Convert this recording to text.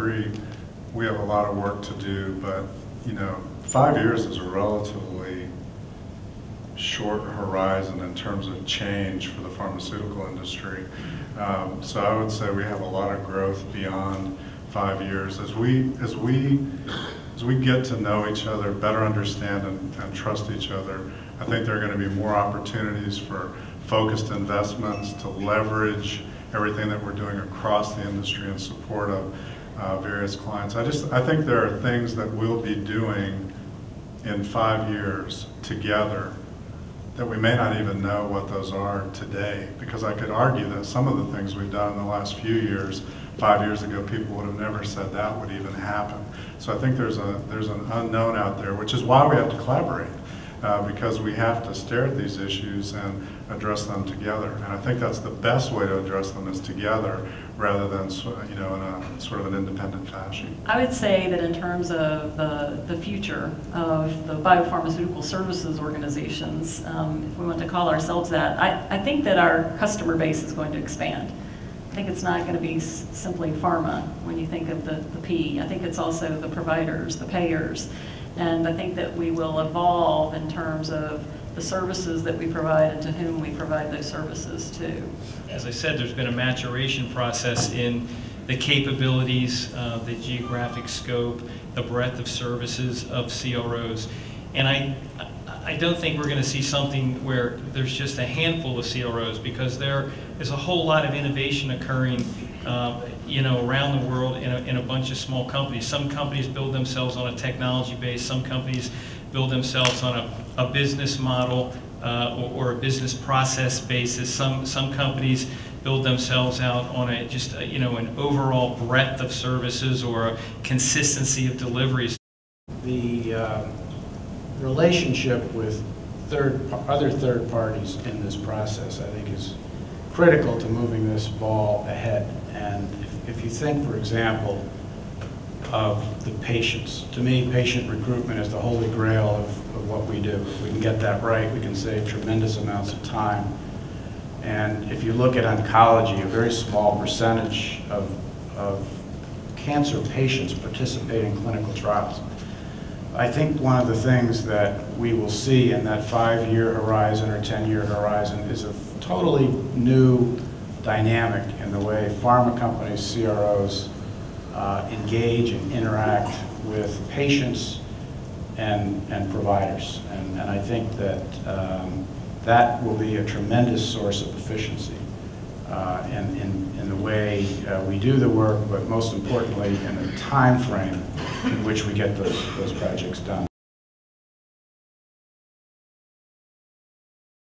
agree. We have a lot of work to do, but 5 years is a relatively short horizon in terms of change for the pharmaceutical industry. So I would say we have a lot of growth beyond 5 years as we get to know each other, better understand and trust each other. I think there are going to be more opportunities for focused investments to leverage everything that we're doing across the industry in support of various clients. I think there are things that we'll be doing in 5 years together that we may not even know what those are today, because I could argue that some of the things we've done in the last few years, 5 years ago, people would have never said that would even happen. So I think there's an unknown out there, which is why we have to collaborate, because we have to stare at these issues and address them together. And I think that's the best way to address them is together, rather than in a sort of an independent fashion. I would say that in terms of the future of the biopharmaceutical services organizations, if we want to call ourselves that, I think that our customer base is going to expand. I think it's not going to be simply pharma when you think of the P. I think it's also the providers, the payers. And I think that we will evolve in terms of the services that we provide and to whom we provide those services to. As I said, there's been a maturation process in the capabilities, the geographic scope, the breadth of services of CROs. And I don't think we're going to see something where there's just a handful of CROs, because there is a whole lot of innovation occurring around the world in a bunch of small companies. Some companies build themselves on a technology base, some companies build themselves on a business model or a business process basis. Some companies build themselves out on an overall breadth of services or a consistency of deliveries. The relationship with other third parties in this process, I think, is critical to moving this ball ahead. And if you think, for example, of the patients, to me, patient recruitment is the holy grail of what we do. If we can get that right, we can save tremendous amounts of time. And if you look at oncology, a very small percentage of cancer patients participate in clinical trials. I think one of the things that we will see in that 5-year horizon or 10-year horizon is a totally new dynamic in the way pharma companies, CROs, engage and interact with patients and providers. And I think that that will be a tremendous source of efficiency in the way we do the work, but most importantly in the time frame in which we get those projects done.